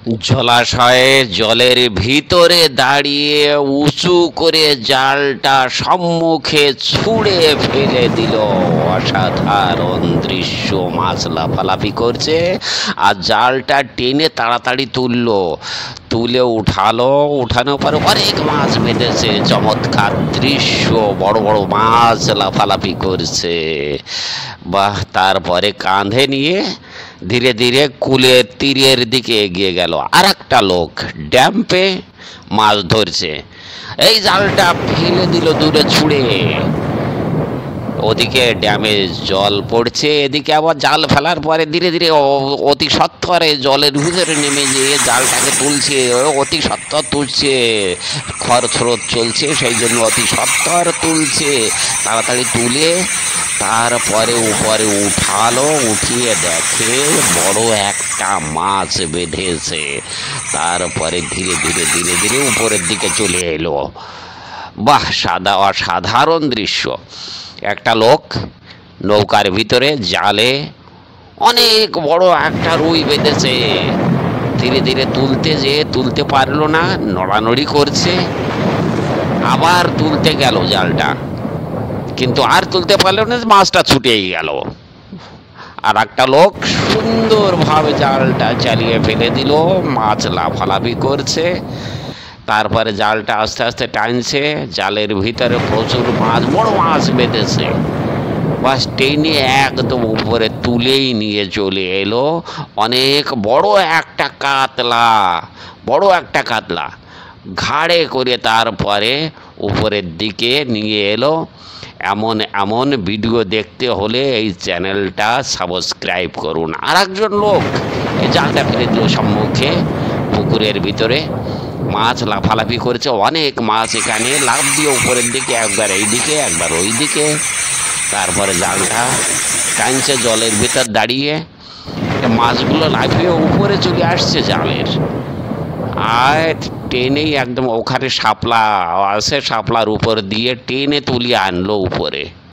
জলাশয়ে জলের ভিতরে দাঁড়িয়ে উঁচু করে জালটা সম্মুখে ছুঁড়ে ফেলে দিল। অসাধারণ দৃশ্য। মাছ লাফালাফি করছে আর জালটা টেনে তাড়াতাড়ি তুলে উঠানোর পরে অনেক মাছ বেঁধেছে। চমৎকার দৃশ্য, বড় বড় মাছ লাফালাফি করছে। বাহ! তারপরে কাঁধে নিয়ে ধীরে ধীরে কুলের তীরের দিকে এগিয়ে গেল। আর একটা লোক ড্যাম্পে মাছ ধরছে, এই জালটা ফেলে দিল দূরে ছুঁড়ে। ওদিকে ড্যামে জল পড়ছে, এদিকে আবার জাল ফেলার পরে ধীরে ধীরে অতি সত্বরে জলের ভিতরে নেমে যেয়ে জালটাকে তুলছে, অতি সত্বর তুলছে। খরস্রোত চলছে, সেই জন্য অতি সত্বর তুলছে। তাড়াতাড়ি তুলে তারপরে উপরে উঠিয়ে দেখে বড় একটা মাছ বেঁধেছে। তারপরে ধীরে ধীরে ধীরে ধীরে উপরের দিকে চলে এলো। বাহ! অসাধারণ দৃশ্য। একটা লোক নৌকার ভিতরে জালে অনেক বড় একটা রুই বেঁধেছে। ধীরে ধীরে তুলতে পারলো না, নড়ানড়ি করছে। আবার তুলতে গেল জালটা, কিন্তু আর তুলতে পারলো না, মাছটা ছুটেই গেল। আর একটা লোক সুন্দরভাবে জালটা চালিয়ে ফেলে দিল, মাছ লাফালাফি করছে। তারপরে জালটা আস্তে আস্তে টানছে, জালের ভিতরে প্রচুর মাছ, বড় মাছ বেঁধেছে। বাস টেনে একদম উপরে তুলেই নিয়ে চলে এলো অনেক বড় একটা কাতলা ঘাড়ে করে। তারপরে উপরের দিকে নিয়ে এলো। এমন ভিডিও দেখতে হলে এই চ্যানেলটা সাবস্ক্রাইব করুন। আর একজন লোক এই জালটা ফেলে দিল সম্মুখে পুকুরের ভিতরে। মাছ লাফালাফি করেছে, অনেক মাছ এখানে লাফ দিয়ে উপরের দিকে, একবার এইদিকে একবার ওই দিকে। তারপরে জালটা টানছে জলের ভিতর দাঁড়িয়ে, মাছগুলো লাফিয়ে উপরে চলে আসছে জালের। আর টেনেই একদম ওখানে শাপলা আছে, শাপলার উপর দিয়ে টেনে তুলিয়ে আনলো উপরে।